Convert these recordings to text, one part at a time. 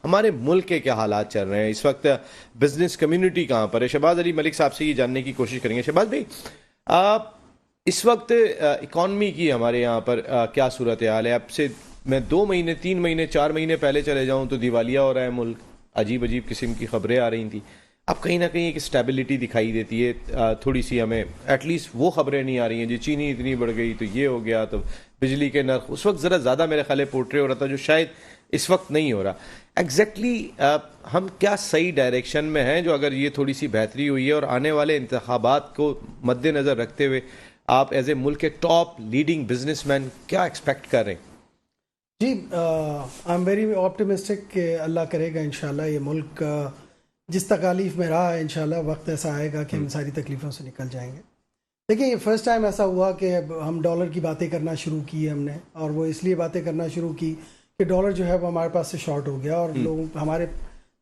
ہمارے ملک کے کیا حالات چل رہے ہیں اس وقت, بزنس کمیونٹی کہاں پر ہے. شہباز علی ملک صاحب سے یہ جاننے کی کوشش کریں گے. شہباز بھائی, اس وقت اکانومی کی ہمارے یہاں پر کیا صورتحال ہے؟ اب سے میں 2 مہینے 3 مہینے 4 مہینے پہلے چلے جاؤں تو دیوالیہ ہو رہا ہے ملک, عجیب عجیب قسم کی خبریں آ رہی تھیں. اب کہیں نہ کہیں ایک اسٹیبلٹی دکھائی دیتی ہے, تھوڑی سی ہمیں ایٹ لیسٹ وہ خبریں نہیں آ رہی ہیں جی چینی اتنی بڑھ گئی تو یہ ہو گیا, تو بجلی کے نرخ اس وقت ذرا زیادہ میرے خیال پورٹرے ہو رہا تھا جو شاید اس وقت نہیں ہو رہا. ایگزیکٹلی ہم کیا صحیح ڈائریکشن میں ہیں جو اگر یہ تھوڑی سی بہتری ہوئی ہے, اور آنے والے انتخابات کو مد نظر رکھتے ہوئے آپ ایز اے ملک کے ٹاپ لیڈنگ بزنس مین کیا ایکسپیکٹ کر رہے ہیں؟ جی, آئی ایم ویری آپٹیمسٹک کہ اللہ کرے گا انشاءاللہ یہ ملک جس تکالیف میں رہا ہے انشاءاللہ وقت ایسا آئے گا کہ ہم ساری تکلیفوں سے نکل جائیں گے. دیکھیں, یہ فرسٹ ٹائم ایسا ہوا کہ ہم ڈالر کی باتیں کرنا شروع کی ہم نے, اور وہ اس لیے باتیں کرنا شروع کی کہ ڈالر جو ہے وہ ہمارے پاس سے شارٹ ہو گیا, اور لوگ ہمارے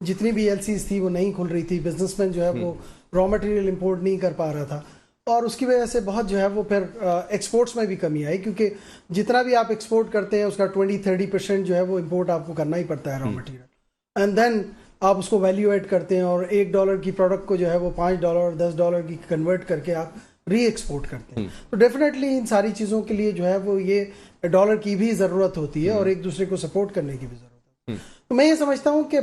جتنی بھی ایل سیز تھی وہ نہیں کھل رہی تھی, بزنس مین جو ہے وہ را مٹیریل امپورٹ نہیں کر پا رہا تھا, اور اس کی وجہ سے بہت جو ہے وہ پھر ایکسپورٹس میں بھی کمی آئی, کیونکہ جتنا بھی آپ ایکسپورٹ کرتے ہیں اس کا 20-30% جو ہے وہ امپورٹ آپ کو کرنا ہی پڑتا ہے را مٹیریل, اینڈ دین آپ اس کو ویلیو ایڈ کرتے ہیں, اور $1 کی پروڈکٹ کو جو ہے وہ $5 $10 کی کنورٹ کر کے آپ ری ایکسپورٹ کرتے ہیں. تو ڈیفینیٹلی ان ساری چیزوں کے لیے جو ہے وہ یہ ڈالر کی بھی ضرورت ہوتی ہے, اور ایک دوسرے کو سپورٹ کرنے کی بھی ضرورت ہے. تو میں یہ سمجھتا ہوں کہ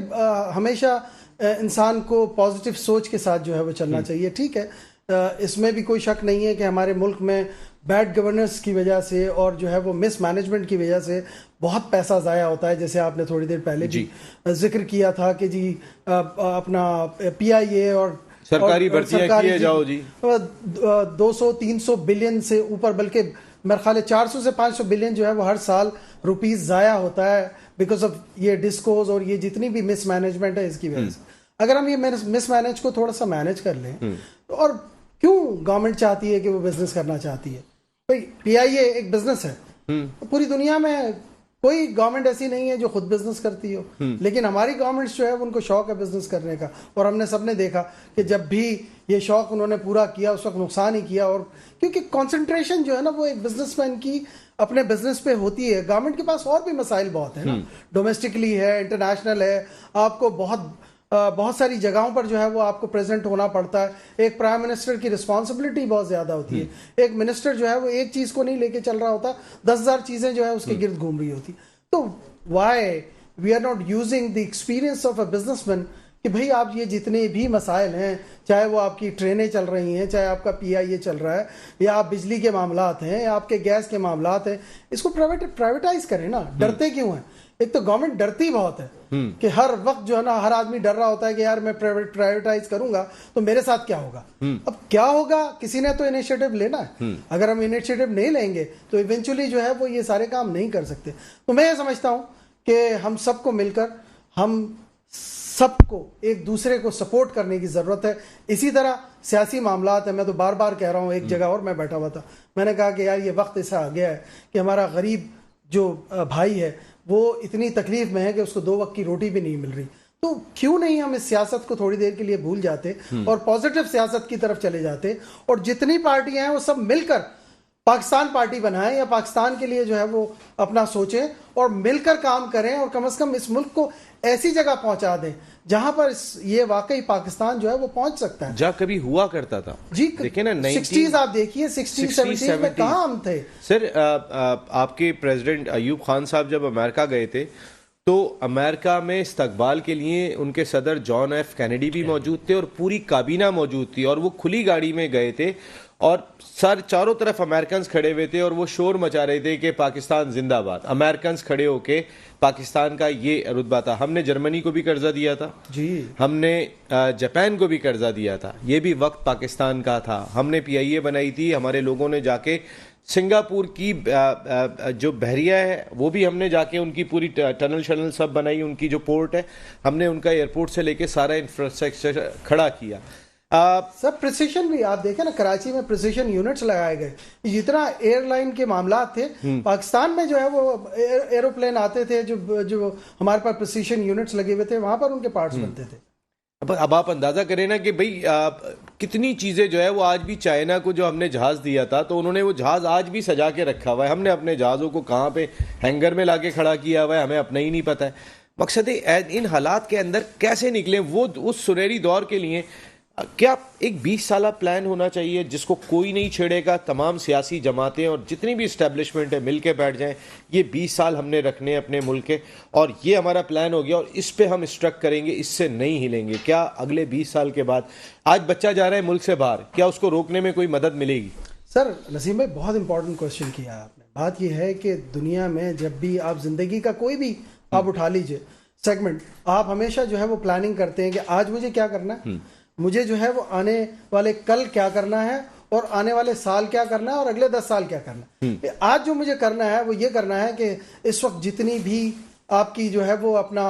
ہمیشہ انسان کو پازیٹیو سوچ کے ساتھ جو ہے وہ چلنا چاہیے. ٹھیک ہے, اس میں بھی کوئی شک نہیں ہے کہ ہمارے ملک میں بیڈ گورننس کی وجہ سے اور جو ہے وہ مس مینجمنٹ کی وجہ سے بہت پیسہ ضائع ہوتا ہے, جیسے آپ نے تھوڑی دیر پہلے بھی ذکر کیا تھا کہ جی اپنا پی آئی اے اور سرکاری بھرتیاں کیے جاؤ جی 200-300 بلین سے اوپر, بلکہ میرے خیال ہے 400 سے 500 بلین جو ہے وہ ہر سال روپیز ضائع ہوتا ہے بیکاز آف یہ ڈسکوز اور یہ جتنی بھی مس مینجمنٹ ہے اس کی وجہ سے. اگر ہم یہ مس مینج کو تھوڑا سا مینج کر لیں, اور کیوں گورنمنٹ چاہتی ہے کہ وہ بزنس کرنا چاہتی ہے؟ بھائی پی آئی اے ایک بزنس ہے, پوری دنیا میں کوئی گورنمنٹ ایسی نہیں ہے جو خود بزنس کرتی ہو, لیکن ہماری گورنمنٹس جو ہے ان کو شوق ہے بزنس کرنے کا, اور ہم نے سب نے دیکھا کہ جب بھی یہ شوق انہوں نے پورا کیا اس وقت نقصان ہی کیا, اور کیونکہ کانسنٹریشن جو ہے نا وہ ایک بزنس مین کی اپنے بزنس پہ ہوتی ہے. گورنمنٹ کے پاس اور بھی مسائل بہت ہیں نا, ڈومیسٹکلی ہے, انٹرنیشنل ہے, آپ کو بہت ساری جگہوں پر جو ہے وہ آپ کو پریزنٹ ہونا پڑتا ہے. ایک پرائم منسٹر کی رسپانسبلٹی بہت زیادہ ہوتی ہے, ایک منسٹر جو ہے وہ ایک چیز کو نہیں لے کے چل رہا ہوتا, 10,000 چیزیں جو ہے اس کے گرد گھوم رہی ہوتی. تو why we are not using the experience of a business man کہ بھئی آپ یہ جتنے بھی مسائل ہیں, چاہے وہ آپ کی ٹرینیں چل رہی ہیں, چاہے آپ کا پی آئی اے چل رہا ہے, یا آپ بجلی کے معاملات ہیں, یا آپ کے گیس کے معاملات ہیں, اس کو پرائیویٹائز کریں نا. ڈرتے کیوں ہیں؟ ایک تو گورنمنٹ ڈرتی بہت ہے کہ ہر وقت جو ہے نا ہر آدمی ڈر رہا ہوتا ہے کہ یار میں پرائیویٹائز کروں گا تو میرے ساتھ کیا ہوگا. اب کیا ہوگا, کسی نے تو انیشیٹو لینا ہے. اگر ہم انیشیٹو نہیں لیں گے تو ایونچولی جو ہے وہ یہ سارے کام نہیں کر سکتے. تو میں یہ سمجھتا ہوں کہ ہم سب کو مل کر ہم سب کو ایک دوسرے کو سپورٹ کرنے کی ضرورت ہے. اسی طرح سیاسی معاملات ہیں, میں تو بار بار کہہ رہا ہوں, ایک جگہ اور میں بیٹھا ہوا تھا, میں نے کہا کہ یار یہ وقت ایسا آ گیا ہے کہ ہمارا غریب جو بھائی ہے وہ اتنی تکلیف میں ہے کہ اس کو 2 وقت کی روٹی بھی نہیں مل رہی. تو کیوں نہیں ہم اس سیاست کو تھوڑی دیر کے لیے بھول جاتے اور پازیٹیو سیاست کی طرف چلے جاتے, اور جتنی پارٹیاں ہیں وہ سب مل کر پاکستان پارٹی بنائیں, یا پاکستان کے لیے جو ہے وہ اپنا سوچیں اور مل کر کام کریں, اور کم از کم اس ملک کو ایسی جگہ پہنچا دیں جہاں پر یہ واقعی پاکستان جو ہے وہ پہنچ سکتا ہے. جہاں کبھی ہوا کرتا تھا جی, دیکھیں نا 60s آپ دیکھیے, 60-70 میں کہاں ہم تھے. سر آپ کے پریزیڈنٹ ایوب خان صاحب جب امریکہ گئے تھے تو امریکہ میں استقبال کے لیے ان کے صدر جان ایف کینیڈی بھی موجود تھے اور پوری کابینہ موجود تھی, اور وہ کھلی گاڑی میں گئے تھے, اور چاروں طرف امریکنز کھڑے ہوئے تھے اور وہ شور مچا رہے تھے کہ پاکستان زندہ باد. امریکنز کھڑے ہو کے پاکستان کا یہ رتبہ تھا. ہم نے جرمنی کو بھی قرضہ دیا تھا جی, ہم نے جاپان کو بھی قرضہ دیا تھا, یہ بھی وقت پاکستان کا تھا. ہم نے پی آئی اے بنائی تھی, ہمارے لوگوں نے جا کے سنگاپور کی جو بحریہ ہے وہ بھی ہم نے جا کے ان کی پوری ٹنل شنل سب بنائی, ان کی جو پورٹ ہے ہم نے ان کا ایئرپورٹ سے لے کے سارا انفراسٹرکچر کھڑا کیا. سب پریسیشن بھی آپ دیکھیں نا, کراچی میں پریسیشن یونٹس لگائے گئے. جتنا ایئر لائن کے معاملات تھے پاکستان میں جو ہے وہ ایروپلین آتے تھے جو ہمارے پاس پریسیشن یونٹس لگے ہوئے تھے, وہاں پر ان کے پارٹس بنتے تھے. اب آپ اندازہ کریں نا کہ بھئی کتنی چیزیں جو ہے وہ آج بھی چائنا کو جو ہم نے جہاز دیا تھا تو انہوں نے وہ جہاز آج بھی سجا کے رکھا ہوا ہے. ہم نے اپنے جہازوں کو کہاں پہ ہینگر میں لا کے کھڑا کیا ہوا ہے, ہمیں اپنا ہی نہیں پتہ ہے. مقصد ان حالات کے اندر کیسے نکلیں وہ اس سنہری دور کے لیے کیا ایک 20 سالہ پلان ہونا چاہیے جس کو کوئی نہیں چھیڑے گا, تمام سیاسی جماعتیں اور جتنی بھی اسٹیبلشمنٹ ہے مل کے بیٹھ جائیں, یہ 20 سال ہم نے رکھنے اپنے ملک کے اور یہ ہمارا پلان ہو گیا اور اس پہ ہم اسٹرک کریں گے, اس سے نہیں ہلیں گے. کیا اگلے 20 سال کے بعد آج بچہ جا رہا ہے ملک سے باہر, کیا اس کو روکنے میں کوئی مدد ملے گی؟ سر نسیم بھائی بہت امپورٹنٹ کوشچن کیا آپ نے. بات یہ ہے کہ دنیا میں جب بھی آپ زندگی کا کوئی بھی آپ اٹھا لیجئے سیگمنٹ, آپ ہمیشہ جو ہے وہ پلاننگ کرتے ہیں کہ آج مجھے کیا کرنا ہے, مجھے جو ہے وہ آنے والے کل کیا کرنا ہے اور آنے والے سال کیا کرنا ہے اور اگلے 10 سال کیا کرنا ہے. آج جو مجھے کرنا ہے وہ یہ کرنا ہے کہ اس وقت جتنی بھی آپ کی جو ہے وہ اپنا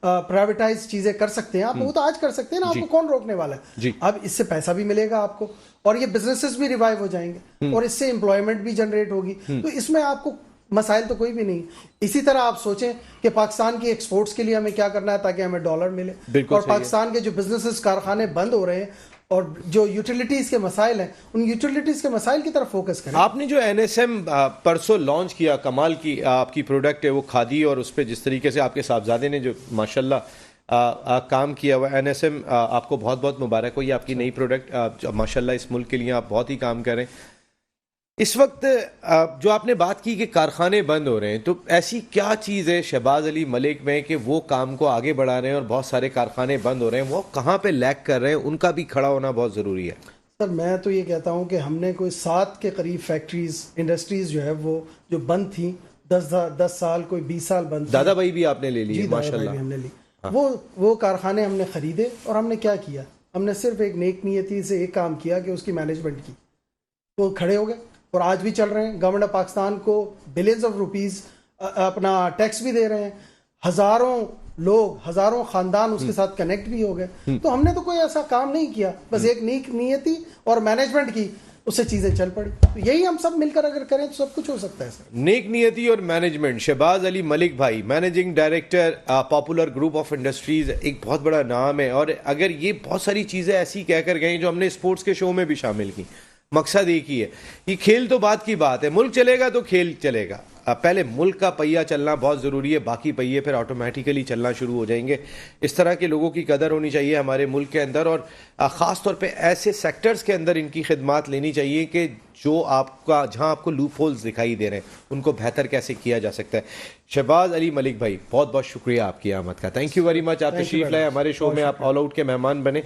پرائیویٹائز چیزیں کر سکتے ہیں آپ, وہ تو آج کر سکتے ہیں نا, آپ کو کون روکنے والا ہے. اب اس سے پیسہ بھی ملے گا آپ کو اور یہ بزنسز بھی ریوائیو ہو جائیں گے اور اس سے امپلائمنٹ بھی جنریٹ ہوگی, تو اس میں آپ کو مسائل تو کوئی بھی نہیں. اسی طرح آپ سوچیں کہ پاکستان کی ایکسپورٹس کے لیے ہمیں کیا کرنا ہے تاکہ ہمیں ڈالر ملے, اور پاکستان کے جو بزنسز کارخانے بند ہو رہے ہیں اور جو یوٹیلیٹیز کے مسائل ہیں ان یوٹیلیٹیز کے مسائل کی طرف فوکس کریں. آپ نے جو این ایس ایم پرسوں لانچ کیا, کمال کی آپ کی پروڈکٹ ہے وہ کھادی, اور اس پہ جس طریقے سے آپ کے صاحبزادے نے جو ماشاءاللہ کام کیا ہوا این ایس ایم, آپ کو بہت بہت مبارک ہو. یہ آپ کی نئی پروڈکٹ ماشاءاللہ اس ملک کے لیے آپ بہت ہی کام کر رہے ہیں. اس وقت جو آپ نے بات کی کہ کارخانے بند ہو رہے ہیں, تو ایسی کیا چیز ہے شہباز علی ملک میں کہ وہ کام کو آگے بڑھا رہے ہیں اور بہت سارے کارخانے بند ہو رہے ہیں, وہ کہاں پہ لیک کر رہے ہیں, ان کا بھی کھڑا ہونا بہت ضروری ہے؟ سر میں تو یہ کہتا ہوں کہ ہم نے کوئی 7 کے قریب فیکٹریز انڈسٹریز جو ہے وہ جو بند تھیں 10 سال کوئی 20 سال بند تھی. دادا بھائی بھی آپ نے لے لی ماشاءاللہ, ہم نے لی وہ کارخانے ہم نے خریدے اور ہم نے کیا کیا, ہم نے صرف ایک نیک نیتی سے ایک کام کیا کہ اس کی مینجمنٹ کی, وہ کھڑے ہو گئے اور آج بھی چل رہے ہیں. گورنمنٹ آف پاکستان کو بلینز آف روپیز اپنا ٹیکس بھی دے رہے ہیں, ہزاروں لوگ ہزاروں خاندان اس کے ساتھ کنیکٹ بھی ہو گئے. تو ہم نے تو کوئی ایسا کام نہیں کیا, بس ایک نیک نیتی اور مینجمنٹ کی, اس سے چیزیں چل پڑی. یہی ہم سب مل کر اگر کریں تو سب کچھ ہو سکتا ہے. سر نیک نیتی اور مینجمنٹ. شہباز علی ملک بھائی, managing director popular group of industries, ایک بہت بڑا نام ہے, اور اگر یہ بہت ساری چیزیں ایسی کہہ کر گئیں جو ہم نے اسپورٹس کے شو میں بھی شامل کی, مقصد ایک ہی ہے, یہ کھیل تو بات کی بات ہے, ملک چلے گا تو کھیل چلے گا. پہلے ملک کا پہیہ چلنا بہت ضروری ہے, باقی پہیے پھر آٹومیٹیکلی چلنا شروع ہو جائیں گے. اس طرح کے لوگوں کی قدر ہونی چاہیے ہمارے ملک کے اندر, اور خاص طور پہ ایسے سیکٹرز کے اندر ان کی خدمات لینی چاہیے کہ جو آپ کا جہاں آپ کو لوپ ہولز دکھائی دے رہے ہیں ان کو بہتر کیسے کیا جا سکتا ہے. شہباز علی ملک بھائی بہت بہت شکریہ آپ کی آمد کا. Thank you very much. آپ تشریف لائے ہمارے شو میں, آپ آل آؤٹ کے مہمان بنے.